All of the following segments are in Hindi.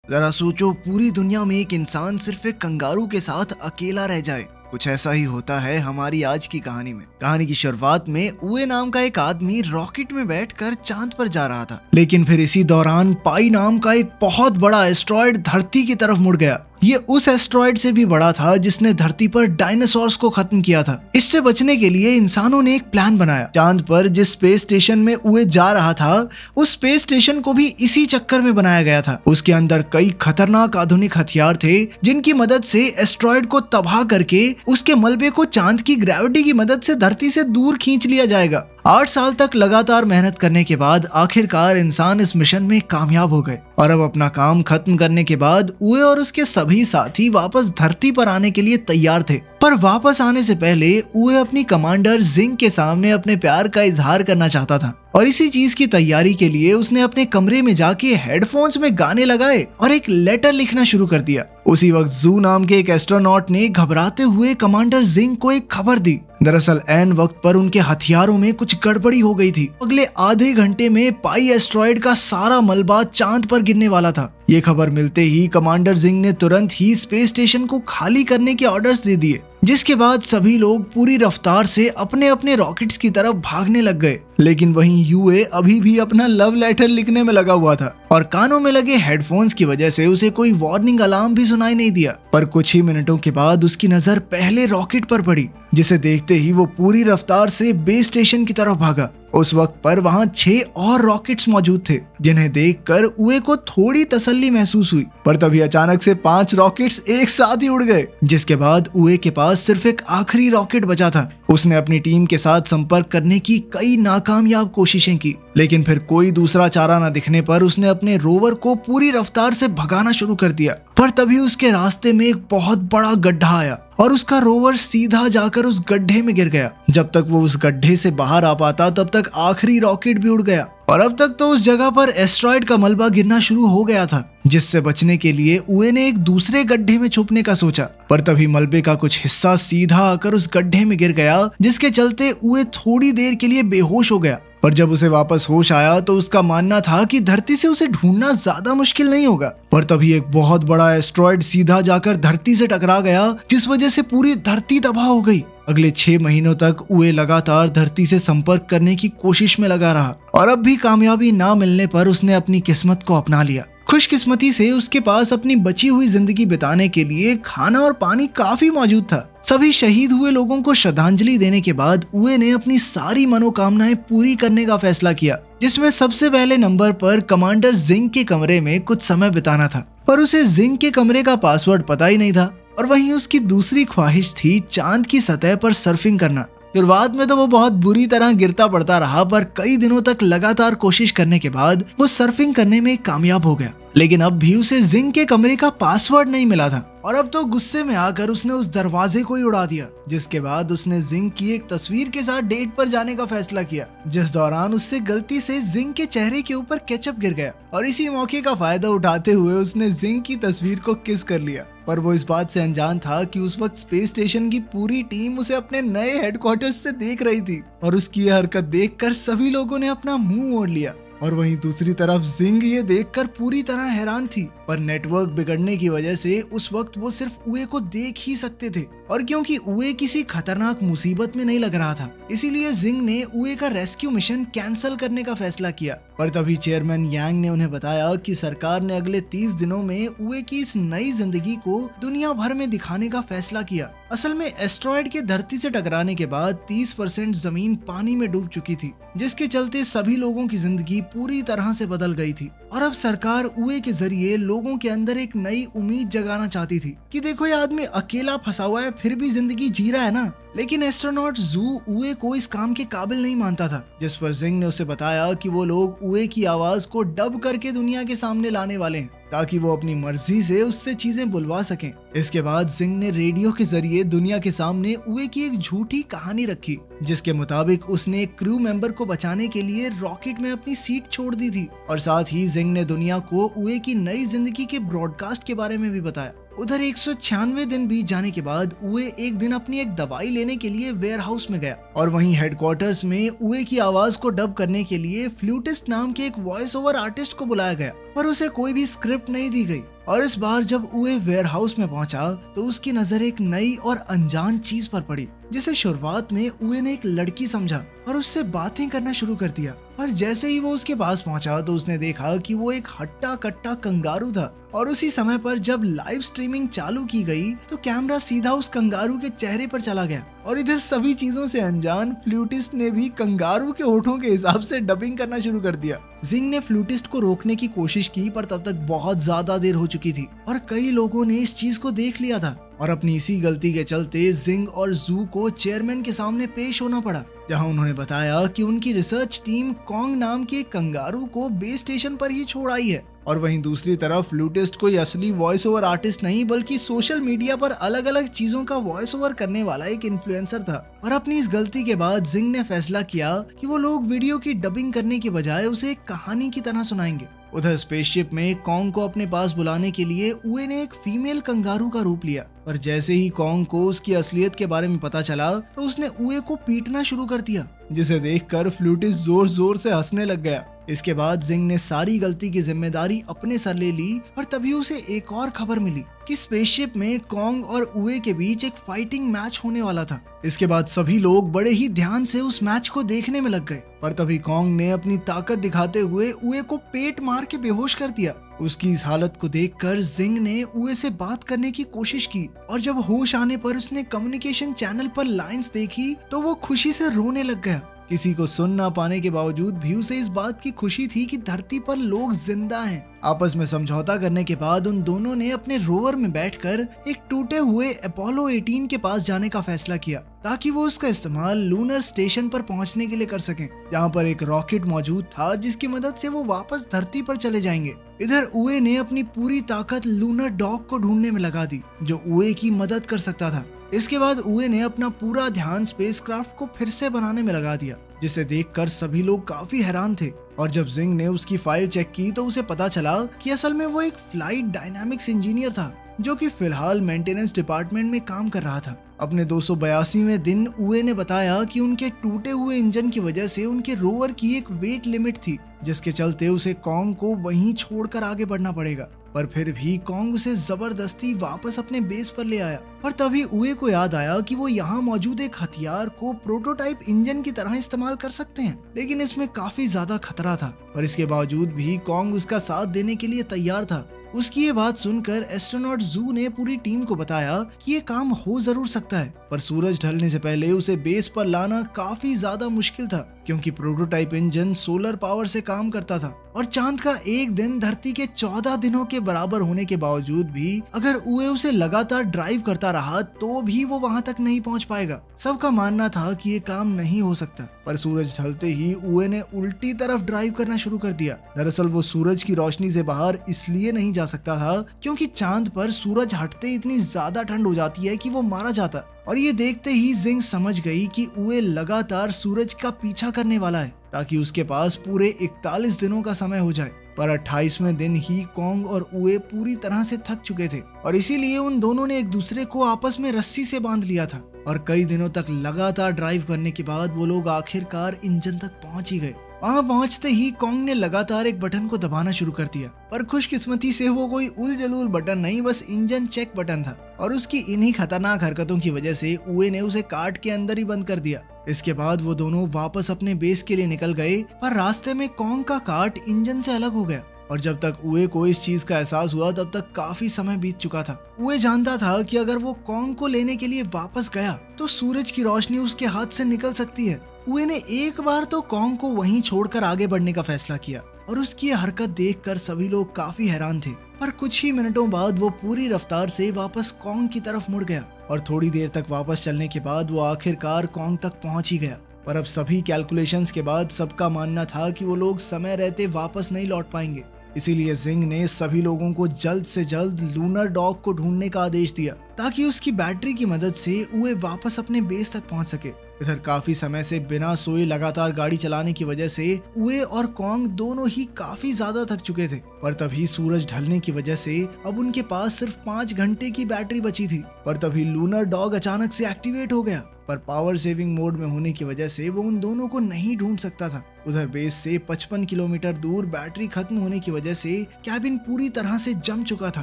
जरा सोचो, पूरी दुनिया में एक इंसान सिर्फ एक कंगारू के साथ अकेला रह जाए। कुछ ऐसा ही होता है हमारी आज की कहानी में। कहानी की शुरुआत में उए नाम का एक आदमी रॉकेट में बैठकर चांद पर जा रहा था, लेकिन फिर इसी दौरान पाई नाम का एक बहुत बड़ा एस्ट्रॉयड धरती की तरफ मुड़ गया। ये उस एस्ट्रॉयड से भी बड़ा था जिसने धरती पर डायनासोर्स को खत्म किया था। इससे बचने के लिए इंसानों ने एक प्लान बनाया। चांद पर जिस स्पेस स्टेशन में उए जा रहा था, उस स्पेस स्टेशन को भी इसी चक्कर में बनाया गया था। उसके अंदर कई खतरनाक आधुनिक हथियार थे जिनकी मदद से एस्ट्रॉयड को तबाह करके उसके मलबे को चांद की ग्रेविटी की मदद से धरती से दूर खींच लिया जाएगा। 8 साल तक लगातार मेहनत करने के बाद आखिरकार इंसान इस मिशन में कामयाब हो गए और अब अपना काम खत्म करने के बाद उए और उसके सभी साथी वापस धरती पर आने के लिए तैयार थे। पर वापस आने से पहले उए अपनी कमांडर जिंग के सामने अपने प्यार का इजहार करना चाहता था और इसी चीज की तैयारी के लिए उसने अपने कमरे में जाके हेडफोन्स में गाने लगाए और एक लेटर लिखना शुरू कर दिया। उसी वक्त जू नाम के एक एस्ट्रोनॉट ने घबराते हुए कमांडर जिंग को एक खबर दी। दरअसल ऐन वक्त पर उनके हथियारों में कुछ गड़बड़ी हो गई थी। अगले आधे घंटे में पाई एस्ट्रॉयड का सारा मलबा चांद पर गिरने वाला था। ये खबर मिलते ही कमांडर जिंग ने तुरंत ही स्पेस स्टेशन को खाली करने के ऑर्डर्स दे दिए, जिसके बाद सभी लोग पूरी रफ्तार से अपने अपने रॉकेट्स की तरफ भागने लग गए। लेकिन वहीं यूए अभी भी अपना लव लेटर लिखने में लगा हुआ था और कानों में लगे हेडफोन्स की वजह से उसे कोई वार्निंग अलार्म भी सुनाई नहीं दिया। पर कुछ ही मिनटों के बाद उसकी नजर पहले रॉकेट पर पड़ी, जिसे देखते ही वो पूरी रफ्तार से बेस स्टेशन की तरफ भागा। उस वक्त पर वहां 6 और रॉकेट्स मौजूद थे, जिन्हें देखकर उए को थोड़ी तसल्ली महसूस हुई। पर तभी अचानक से 5 रॉकेट्स एक साथ ही उड़ गए, जिसके बाद उए के पास सिर्फ एक आखिरी रॉकेट बचा था। उसने अपनी टीम के साथ संपर्क करने की कई नाकामयाब कोशिशें की, लेकिन फिर कोई दूसरा चारा न दिखने पर उसने अपने रोवर को पूरी रफ्तार से भगाना शुरू कर दिया। पर तभी उसके रास्ते में एक बहुत बड़ा गड्ढा आया और उसका रोवर सीधा जाकर उस गड्ढे में गिर गया। जब तक वो उस गड्ढे से बाहर आ पाता तब तक आखिरी रॉकेट भी उड़ गया और अब तक तो उस जगह पर एस्ट्रॉयड का मलबा गिरना शुरू हो गया था। जिससे बचने के लिए उए ने एक दूसरे गड्ढे में छुपने का सोचा, पर तभी मलबे का कुछ हिस्सा सीधा आकर उस गड्ढे में गिर गया, जिसके चलते उए थोड़ी देर के लिए बेहोश हो गया। पर जब उसे वापस होश आया तो उसका मानना था कि धरती से उसे ढूंढना ज्यादा मुश्किल नहीं होगा। पर तभी एक बहुत बड़ा एस्ट्रॉयड सीधा जाकर धरती से टकरा गया, जिस वजह से पूरी धरती तबाह हो गई। अगले 6 महीनों तक उए लगातार धरती से संपर्क करने की कोशिश में लगा रहा और अब भी कामयाबी ना मिलने पर उसने अपनी किस्मत को अपना लिया। खुशकिस्मती से उसके पास अपनी बची हुई जिंदगी बिताने के लिए खाना और पानी काफी मौजूद था। सभी शहीद हुए लोगों को श्रद्धांजलि देने के बाद उए ने अपनी सारी मनोकामनाएं पूरी करने का फैसला किया, जिसमें सबसे पहले नंबर पर कमांडर जिंग के कमरे में कुछ समय बिताना था। पर उसे जिंग के कमरे का पासवर्ड पता ही नहीं था और वहीं उसकी दूसरी ख्वाहिश थी चांद की सतह पर सर्फिंग करना। शुरुआत में तो वो बहुत बुरी तरह गिरता पड़ता रहा, पर कई दिनों तक लगातार कोशिश करने के बाद वो सर्फिंग करने में कामयाब हो गया। लेकिन अब भी उसे जिंग के कमरे का पासवर्ड नहीं मिला था और अब तो गुस्से में आकर उसने उस दरवाजे को ही उड़ा दिया। जिसके बाद उसने जिंग की एक तस्वीर के साथ डेट पर जाने का फैसला किया, जिस दौरान उससे गलती से जिंग के चेहरे के ऊपर केचप गिर गया और इसी मौके का फायदा उठाते हुए उसने जिंग की तस्वीर को किस कर लिया। पर वो इस बात से अनजान था कि उस वक्त स्पेस स्टेशन की पूरी टीम उसे अपने नए हेडक्वार्टर्स से देख रही थी और उसकी यह हरकत देखकर सभी लोगों ने अपना मुंह मोड़ लिया। और वहीं दूसरी तरफ जिंग ये देखकर पूरी तरह हैरान थी, पर नेटवर्क बिगड़ने की वजह से उस वक्त वो सिर्फ उए को देख ही सकते थे और क्योंकि उए किसी खतरनाक मुसीबत में नहीं लग रहा था, इसीलिए जिंग ने उए का रेस्क्यू मिशन कैंसिल करने का फैसला किया। पर तभी चेयरमैन यांग ने उन्हें बताया कि सरकार ने अगले 30 दिनों में उए की इस नई जिंदगी को दुनिया भर में दिखाने का फैसला किया। असल में एस्ट्रॉयड के धरती से टकराने के बाद 30% जमीन पानी में डूब चुकी थी, जिसके चलते सभी लोगों की जिंदगी पूरी तरह से बदल गई थी और अब सरकार उए के जरिए लोगों के अंदर एक नई उम्मीद जगाना चाहती थी कि देखो ये आदमी अकेला फंसा हुआ है फिर भी जिंदगी जी रहा है ना। लेकिन एस्ट्रोनॉट जू उए को इस काम के काबिल नहीं मानता था, जिस पर जिंग ने उसे बताया कि वो लोग उए की आवाज को डब करके दुनिया के सामने लाने वाले हैं ताकि वो अपनी मर्जी से उससे चीजें बुलवा सकें। इसके बाद जिंग ने रेडियो के जरिए दुनिया के सामने उए की एक झूठी कहानी रखी, जिसके मुताबिक उसने एक क्रू मेंबर को बचाने के लिए रॉकेट में अपनी सीट छोड़ दी थी और साथ ही जिंग ने दुनिया को उए की नई जिंदगी के ब्रॉडकास्ट के बारे में भी बताया। उधर 196 दिन बीत जाने के बाद उए एक दिन अपनी एक दवाई लेने के लिए वेयर हाउस में गया और वहीं हेडक्वार्टर्स में उए की आवाज को डब करने के लिए फ्लूटिस्ट नाम के एक वॉइस ओवर आर्टिस्ट को बुलाया गया, पर उसे कोई भी स्क्रिप्ट नहीं दी गई और इस बार जब उए वेयरहाउस में पहुंचा तो उसकी नजर एक नई और अनजान चीज पर पड़ी, जिसे शुरुआत में उए ने एक लड़की समझा और उससे बातें करना शुरू कर दिया। पर जैसे ही वो उसके पास पहुंचा तो उसने देखा कि वो एक हट्टा कट्टा कंगारू था। और उसी समय पर जब लाइव स्ट्रीमिंग चालू की गई तो कैमरा सीधा उस कंगारू के चेहरे पर चला गया और इधर सभी चीजों से अनजान फ्लूटिस्ट ने भी कंगारू के होठों के हिसाब से डबिंग करना शुरू कर दिया। जिंग ने फ्लूटिस्ट को रोकने की कोशिश की पर तब तक बहुत ज्यादा देर हो चुकी थी और कई लोगों ने इस चीज को देख लिया था और अपनी इसी गलती के चलते जिंग और जू को चेयरमैन के सामने पेश होना पड़ा, जहां उन्होंने बताया कि उनकी रिसर्च टीम कॉन्ग नाम के कंगारू को बेस स्टेशन पर ही छोड़ आई है। और वहीं दूसरी तरफ फ्लूटिस्ट कोई असली वॉइस ओवर आर्टिस्ट नहीं बल्कि सोशल मीडिया पर अलग अलग चीजों का वॉइस ओवर करने वाला एक इन्फ्लुएंसर था। और अपनी इस गलती के बाद जिंग ने फैसला किया कि वो लोग वीडियो की डबिंग करने के बजाय उसे एक कहानी की तरह सुनाएंगे। उधर स्पेसशिप में कॉन्ग को अपने पास बुलाने के लिए उए ने एक फीमेल कंगारू का रूप लिया, पर जैसे ही कॉन्ग को उसकी असलियत के बारे में पता चला तो उसने उए को पीटना शुरू कर दिया, जिसे देखकर फ्लूटिस्ट जोर जोर से हंसने लग गया। इसके बाद जिंग ने सारी गलती की जिम्मेदारी अपने सर ले ली और तभी उसे एक और खबर मिली कि स्पेसशिप में कॉन्ग और उए के बीच एक फाइटिंग मैच होने वाला था। इसके बाद सभी लोग बड़े ही ध्यान से उस मैच को देखने में लग गए, पर तभी कॉन्ग ने अपनी ताकत दिखाते हुए उए को पेट मार के बेहोश कर दिया। उसकी इस हालत को देखकर जिंग ने उए से बात करने की कोशिश की और जब होश आने पर उसने कम्युनिकेशन चैनल पर लाइंस देखी तो वो खुशी से रोने लग गया। किसी को सुन ना पाने के बावजूद भी उसे इस बात की खुशी थी कि धरती पर लोग जिंदा हैं। आपस में समझौता करने के बाद उन दोनों ने अपने रोवर में बैठकर एक टूटे हुए अपोलो 18 के पास जाने का फैसला किया ताकि वो उसका इस्तेमाल लूनर स्टेशन पर पहुंचने के लिए कर सकें, जहां पर एक रॉकेट मौजूद था जिसकी मदद से वो वापस धरती पर चले जाएंगे। इधर उए ने अपनी पूरी ताकत लूनर डॉग को ढूंढने में लगा दी जो उए की मदद कर सकता था। इसके बाद उए ने अपना पूरा ध्यान स्पेसक्राफ्ट को फिर से बनाने में लगा दिया, जिसे देखकर सभी लोग काफी हैरान थे। और जब जिंग ने उसकी फाइल चेक की तो उसे पता चला कि असल में वो एक फ्लाइट डायनामिक्स इंजीनियर था जो कि फिलहाल मेंटेनेंस डिपार्टमेंट में काम कर रहा था। अपने 282वें दिन उए ने बताया कि उनके टूटे हुए इंजन की वजह से उनके रोवर की एक वेट लिमिट थी, जिसके चलते उसे कॉन्ग को वहीं छोड़कर आगे बढ़ना पड़ेगा। पर फिर भी कॉन्ग उसे जबरदस्ती वापस अपने बेस पर ले आया। पर तभी उए को याद आया कि वो यहाँ मौजूद एक हथियार को प्रोटोटाइप इंजन की तरह इस्तेमाल कर सकते हैं, लेकिन इसमें काफी ज्यादा खतरा था। पर इसके बावजूद भी कॉन्ग उसका साथ देने के लिए तैयार था। उसकी ये बात सुनकर एस्ट्रोनॉट जू ने पूरी टीम को बताया कि ये काम हो जरूर सकता है, पर सूरज ढलने से पहले उसे बेस पर लाना काफी ज्यादा मुश्किल था, क्योंकि प्रोटोटाइप इंजन सोलर पावर से काम करता था और चांद का एक दिन धरती के 14 दिनों के बराबर होने के बावजूद भी अगर उए उसे लगातार ड्राइव करता रहा तो भी वो वहां तक नहीं पहुंच पाएगा। सबका मानना था कि ये काम नहीं हो सकता, पर सूरज ढलते ही उए ने उल्टी तरफ ड्राइव करना शुरू कर दिया। दरअसल वो सूरज की रोशनी से बाहर इसलिए नहीं जा सकता था क्योंकि चांद पर सूरज हटते इतनी ज्यादा ठंड हो जाती है कि वो मारा जाता। और ये देखते ही जिंग समझ गई कि उए लगातार सूरज का पीछा करने वाला है ताकि उसके पास पूरे 41 दिनों का समय हो जाए। पर 28वें दिन ही कॉन्ग और उए पूरी तरह से थक चुके थे और इसीलिए उन दोनों ने एक दूसरे को आपस में रस्सी से बांध लिया था। और कई दिनों तक लगातार ड्राइव करने के बाद वो लोग आखिरकार इंजन तक पहुंच ही गए। वहां पहुंचते ही कॉन्ग ने लगातार एक बटन को दबाना शुरू कर दिया, पर खुशकिस्मती से वो कोई उल जलूल बटन नहीं, बस इंजन चेक बटन था। और उसकी इन्हीं खतरनाक हरकतों की वजह से उए ने उसे काट के अंदर ही बंद कर दिया। इसके बाद वो दोनों वापस अपने बेस के लिए निकल गए, पर रास्ते में कॉन्ग का काट इंजन से अलग हो गया। और जब तक उए को इस चीज का एहसास हुआ तब तक काफी समय बीत चुका था। उए जानता था कि अगर वो कॉन्ग को लेने के लिए वापस गया तो सूरज की रोशनी उसके हाथ से निकल सकती है। उए ने एक बार तो कॉन्ग को वहीं छोड़कर आगे बढ़ने का फैसला किया और उसकी ये हरकत देखकर सभी लोग काफी हैरान थे। पर कुछ ही मिनटों बाद वो पूरी रफ्तार से वापस कॉन्ग की तरफ मुड़ गया और थोड़ी देर तक वापस चलने के बाद वो आखिरकार कॉन्ग तक पहुंच ही गया। पर अब सभी कैलकुलेशंस के बाद सबका मानना था कि वो लोग समय रहते वापस नहीं लौट पाएंगे। इसीलिए जिंग ने सभी लोगों को जल्द से जल्द लूनर डॉग को ढूंढने का आदेश दिया ताकि उसकी बैटरी की मदद से उए वापस अपने बेस तक पहुंच सके। इधर काफी समय से बिना सोए लगातार गाड़ी चलाने की वजह से उए और कॉन्ग दोनों ही काफी ज्यादा थक चुके थे। पर तभी सूरज ढलने की वजह से अब उनके पास सिर्फ 5 घंटे की बैटरी बची थी। पर तभी लूनर डॉग अचानक से एक्टिवेट हो गया पर पावर सेविंग मोड में होने की वजह से वो उन दोनों को नहीं ढूंढ सकता था। उधर बेस से 55 किलोमीटर दूर बैटरी खत्म होने की वजह से कैबिन पूरी तरह से जम चुका था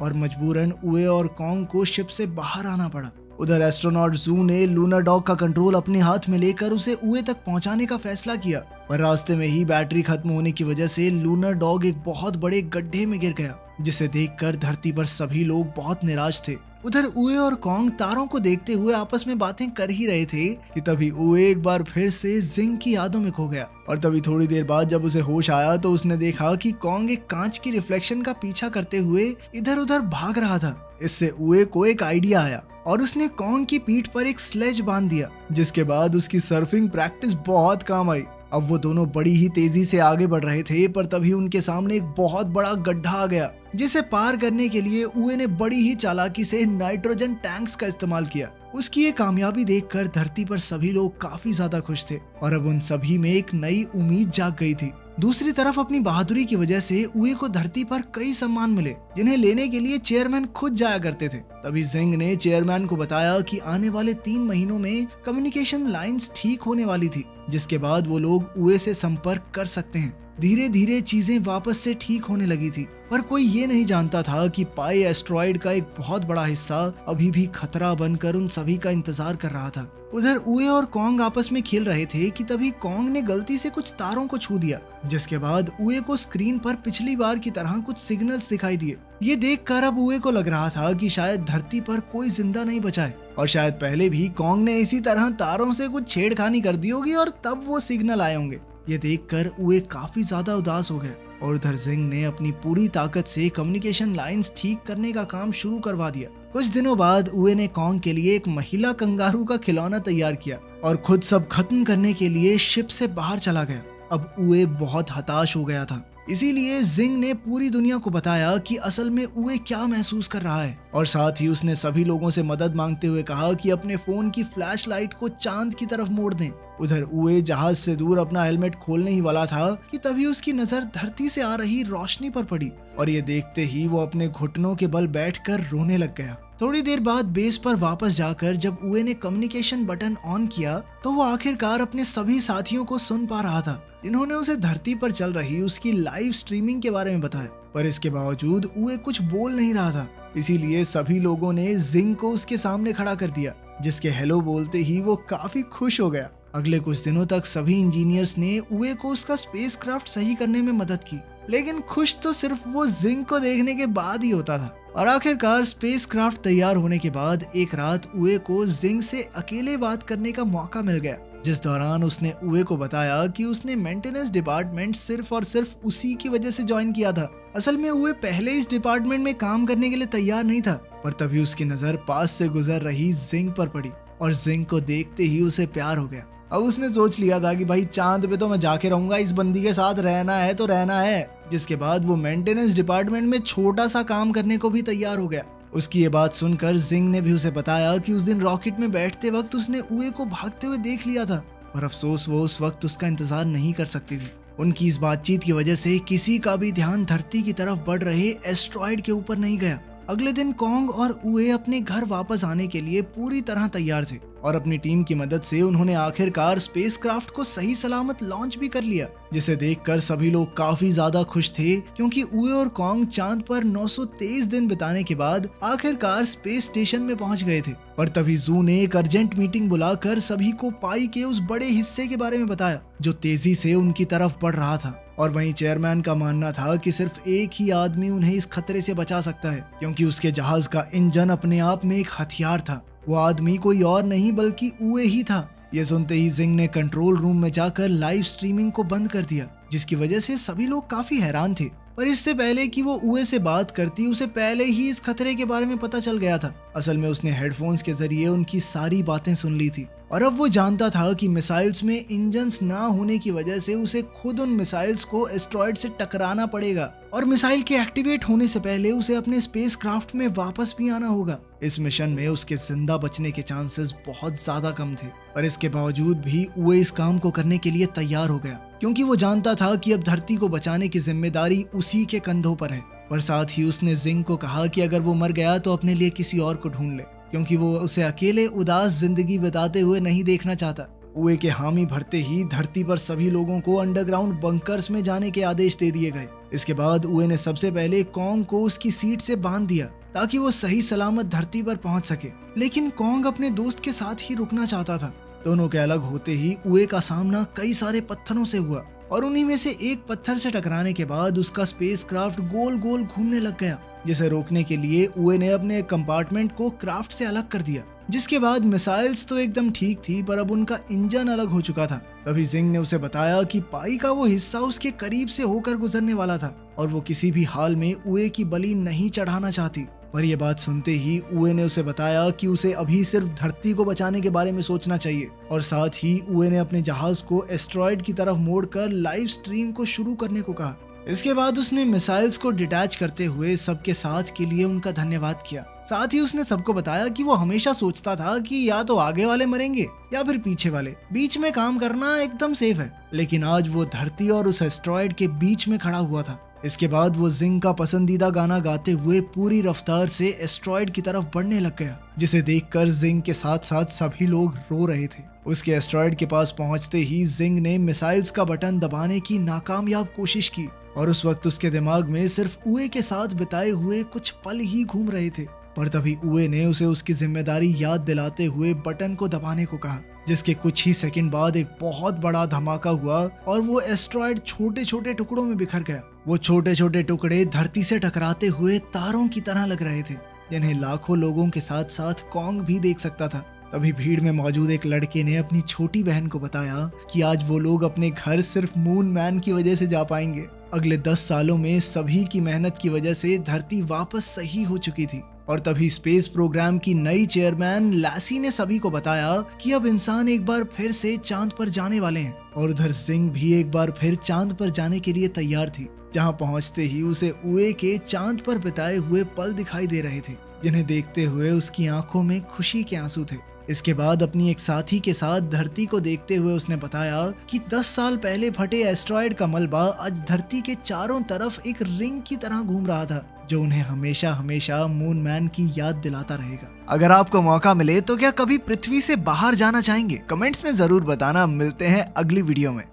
और मजबूरन उए और कॉन्ग को शिप से बाहर आना पड़ा। उधर एस्ट्रोनॉट जू ने लूनर डॉग का कंट्रोल अपने हाथ में लेकर उसे उए तक पहुंचाने का फैसला किया, पर रास्ते में ही बैटरी खत्म होने की वजह से लूनर डॉग एक बहुत बड़े गड्ढे में गिर गया, जिसे देखकर धरती पर सभी लोग बहुत निराश थे। उधर उए और कॉन्ग तारों को देखते हुए आपस में बातें कर ही रहे थे कि तभी उए एक बार फिर से जिंग की यादों में खो गया और तभी थोड़ी देर बाद जब उसे होश आया तो उसने देखा कि कॉन्ग एक कांच की रिफ्लेक्शन का पीछा करते हुए इधर उधर भाग रहा था। इससे उए को एक आइडिया आया और उसने कॉन्ग की पीठ पर एक स्लेज बांध दिया, जिसके बाद उसकी सर्फिंग प्रैक्टिस बहुत काम आई। अब वो दोनों बड़ी ही तेजी से आगे बढ़ रहे थे, पर तभी उनके सामने एक बहुत बड़ा गड्ढा आ गया, जिसे पार करने के लिए उए ने बड़ी ही चालाकी से नाइट्रोजन टैंक्स का इस्तेमाल किया। उसकी ये कामयाबी देखकर धरती पर सभी लोग काफी ज्यादा खुश थे और अब उन सभी में एक नई उम्मीद जाग गई थी। दूसरी तरफ अपनी बहादुरी की वजह से उए को धरती पर कई सम्मान मिले, जिन्हें लेने के लिए चेयरमैन खुद जाया करते थे। तभी जिंग ने चेयरमैन को बताया कि आने वाले 3 महीनों में कम्युनिकेशन लाइंस ठीक होने वाली थी, जिसके बाद वो लोग उए से संपर्क कर सकते हैं। धीरे धीरे चीजें वापस से ठीक होने लगी थी, पर कोई ये नहीं जानता था कि पाई एस्ट्रॉइड का एक बहुत बड़ा हिस्सा अभी भी खतरा बनकर उन सभी का इंतजार कर रहा था। उधर उए और कॉन्ग आपस में खेल रहे थे कि तभी कॉन्ग ने गलती से कुछ तारों को छू दिया, जिसके बाद उए को स्क्रीन पर पिछली बार की तरह कुछ सिग्नल्स दिखाई दिए। ये देखकर अब उए को लग रहा था कि शायद धरती पर कोई जिंदा नहीं बचा है और शायद पहले भी कॉन्ग ने इसी तरह तारों से कुछ छेड़खानी कर दी होगी और तब वो सिग्नल आए होंगे। ये देखकर उए काफी ज्यादा उदास हो गया और उधर जिंग ने अपनी पूरी ताकत से कम्युनिकेशन लाइंस ठीक करने का काम शुरू करवा दिया। कुछ दिनों बाद उए ने कॉन्ग के लिए एक महिला कंगारू का खिलौना तैयार किया और खुद सब खत्म करने के लिए शिप से बाहर चला गया। अब उए बहुत हताश हो गया था, इसीलिए जिंग ने पूरी दुनिया को बताया कि असल में उए क्या महसूस कर रहा है और साथ ही उसने सभी लोगों से मदद मांगते हुए कहा कि अपने फोन की फ्लैश लाइट को चांद की तरफ मोड़ दें। उधर उए जहाज से दूर अपना हेलमेट खोलने ही वाला था कि तभी उसकी नजर धरती से आ रही रोशनी पर पड़ी और ये देखते ही वो अपने घुटनों के बल बैठकर रोने लग गया। थोड़ी देर बाद बेस पर वापस जाकर जब उए ने कम्युनिकेशन बटन ऑन किया तो वो आखिरकार अपने सभी साथियों को सुन पा रहा था, जिन्होंने उसे धरती पर चल रही उसकी लाइव स्ट्रीमिंग के बारे में बताया। पर इसके बावजूद उए कुछ बोल नहीं रहा था, इसीलिए सभी लोगों ने जिंग को उसके सामने खड़ा कर दिया, जिसके हेलो बोलते ही वो काफी खुश हो गया। अगले कुछ दिनों तक सभी इंजीनियर्स ने उए को उसका स्पेसक्राफ्ट सही करने में मदद की, लेकिन खुश तो सिर्फ वो जिंग को देखने के बाद ही होता था। और आखिरकार स्पेसक्राफ्ट तैयार होने के बाद एक रात उए को जिंग से अकेले बात करने का मौका मिल गया, जिस दौरान उसने उए को बताया कि उसने मेंटेनेंस डिपार्टमेंट सिर्फ और सिर्फ उसी की वजह से ज्वाइन किया था। असल में उए पहले इस डिपार्टमेंट में काम करने के लिए तैयार नहीं था, पर तभी उसकी नजर पास से गुजर रही जिंग पर पड़ी और जिंग को देखते ही उसे प्यार हो गया। अब उसने सोच लिया था कि भाई चांद पे तो मैं जाके रहूंगा, इस बंदी के साथ रहना है तो रहना है। जिसके बाद वो मेंटेनेंस डिपार्टमेंट में छोटा सा काम करने को भी तैयार हो गया। उसकी ये बात सुनकर जिंग ने भी उसे बताया कि उस दिन रॉकेट में बैठते वक्त उसने उए को भागते हुए देख लिया था, पर अफसोस वो उस वक्त उसका इंतजार नहीं कर सकती थी। उनकी इस बातचीत की वजह से किसी का भी ध्यान धरती की तरफ बढ़ रहे एस्ट्रॉइड के ऊपर नहीं गया। अगले दिन कॉन्ग और उए अपने घर वापस आने के लिए पूरी तरह तैयार थे और अपनी टीम की मदद से उन्होंने आखिरकार स्पेसक्राफ्ट को सही सलामत लॉन्च भी कर लिया, जिसे देखकर सभी लोग काफी ज्यादा खुश थे, क्योंकि उए और कॉन्ग चांद पर 923 दिन बिताने के बाद आखिरकार स्पेस स्टेशन में पहुंच गए थे। पर तभी जू ने एक अर्जेंट मीटिंग बुलाकर सभी को पाई के उस बड़े हिस्से के बारे में बताया जो तेजी से उनकी तरफ बढ़ रहा था। और वहीं चेयरमैन का मानना था कि सिर्फ एक ही आदमी उन्हें इस खतरे से बचा सकता है, क्योंकि उसके जहाज का इंजन अपने आप में एक हथियार था। वो आदमी कोई और नहीं बल्कि उए ही था। ये सुनते ही जिंग ने कंट्रोल रूम में जाकर लाइव स्ट्रीमिंग को बंद कर दिया, जिसकी वजह से सभी लोग काफी हैरान थे। पर इससे पहले कि वो उए से बात करती, उसे पहले ही इस खतरे के बारे में पता चल गया था। असल में उसने हेडफोन्स के जरिए उनकी सारी बातें सुन ली थी और अब वो जानता था कि मिसाइल्स में इंजन्स ना होने की वजह से उसे खुद उन मिसाइल्स को एस्ट्रॉइड से टकराना पड़ेगा और मिसाइल के एक्टिवेट होने से पहले उसे अपने स्पेसक्राफ्ट में वापस भी आना होगा। इस मिशन में उसके जिंदा बचने के चांसेस बहुत ज्यादा कम थे, पर इसके बावजूद भी उए इस काम को करने के लिए तैयार हो गया, क्योंकि वो जानता था कि अब धरती को बचाने की जिम्मेदारी उसी के कंधों पर है। पर साथ ही उसने जिंग को कहा कि अगर वो मर गया तो अपने लिए किसी और को ढूंढ ले। क्योंकि वो उसे अकेले उदास जिंदगी बिताते हुए नहीं देखना चाहता। उए के हामी भरते ही धरती पर सभी लोगों को अंडरग्राउंड बंकर्स में जाने के आदेश दे दिए गए। इसके बाद उए ने सबसे पहले कॉन्ग को उसकी सीट से बांध दिया ताकि वो सही सलामत धरती पर पहुंच सके, लेकिन कॉन्ग अपने दोस्त के साथ ही रुकना चाहता था। दोनों के अलग होते ही उए का सामना कई सारे पत्थरों से हुआ और उन्हीं में से एक पत्थर से टकराने के बाद उसका स्पेसक्राफ्ट गोल गोल घूमने लग गया, जिसे रोकने के लिए उए ने अपने कंपार्टमेंट को क्राफ्ट से अलग कर दिया। जिसके बाद मिसाइल्स तो एकदम ठीक थी, पर अब उनका इंजन अलग हो चुका था। तभी जिंग ने उसे बताया कि पाई का वो हिस्सा उसके करीब से होकर गुजरने वाला था और वो किसी भी हाल में उए की बलि नहीं चढ़ाना चाहती। पर यह बात सुनते ही उए ने उसे बताया कि उसे अभी सिर्फ धरती को बचाने के बारे में सोचना चाहिए और साथ ही उए ने अपने जहाज को एस्ट्रॉयड की तरफ मोड़कर लाइव स्ट्रीम को शुरू करने को कहा। इसके बाद उसने मिसाइल्स को डिटैच करते हुए सबके साथ के लिए उनका धन्यवाद किया। साथ ही उसने सबको बताया कि वो हमेशा सोचता था कि या तो आगे वाले मरेंगे या फिर पीछे वाले, बीच में काम करना एकदम सेफ है, लेकिन आज वो धरती और उस एस्ट्रॉयड के बीच में खड़ा हुआ था। इसके बाद वो जिंग का पसंदीदा गाना गाते हुए पूरी रफ्तार से एस्ट्रॉयड की तरफ बढ़ने लग गया, जिसे देखकर जिंग के साथ साथ सभी लोग रो रहे थे। उसके एस्ट्रॉयड के पास पहुंचते ही जिंग ने मिसाइल्स का बटन दबाने की नाकामयाब कोशिश की और उस वक्त उसके दिमाग में सिर्फ उए के साथ बिताए हुए कुछ पल ही घूम रहे थे। पर तभी उए ने उसे उसकी जिम्मेदारी याद दिलाते हुए बटन को दबाने को कहा, जिसके कुछ ही सेकंड बाद एक बहुत बड़ा धमाका हुआ और वो एस्ट्रॉयड छोटे छोटे टुकड़ों में बिखर गया। वो छोटे छोटे टुकड़े धरती से टकराते हुए तारों की तरह लग रहे थे, जिन्हें लाखों लोगों के साथ साथ कॉन्ग भी देख सकता था। तभी भीड़ में मौजूद एक लड़के ने अपनी छोटी बहन को बताया कि आज वो लोग अपने घर सिर्फ मून मैन की वजह से जा पाएंगे। अगले 10 सालों में सभी की मेहनत की वजह से धरती वापस सही हो चुकी थी और तभी स्पेस प्रोग्राम की नई चेयरमैन लैसी ने सभी को बताया कि अब इंसान एक बार फिर से चांद पर जाने वाले हैं और उधर जिंग भी एक बार फिर चांद पर जाने के लिए तैयार थी, जहां पहुंचते ही उसे उए के चांद पर बिताए हुए पल दिखाई दे रहे थे, जिन्हें देखते हुए उसकी आंखों में खुशी के आंसू थे। इसके बाद अपनी एक साथी के साथ धरती को देखते हुए उसने बताया कि 10 साल पहले फटे एस्ट्रॉयड का मलबा आज धरती के चारों तरफ एक रिंग की तरह घूम रहा था, जो उन्हें हमेशा हमेशा मून मैन की याद दिलाता रहेगा। अगर आपको मौका मिले तो क्या कभी पृथ्वी से बाहर जाना चाहेंगे? कमेंट्स में जरूर बताना। मिलते हैं अगली वीडियो में।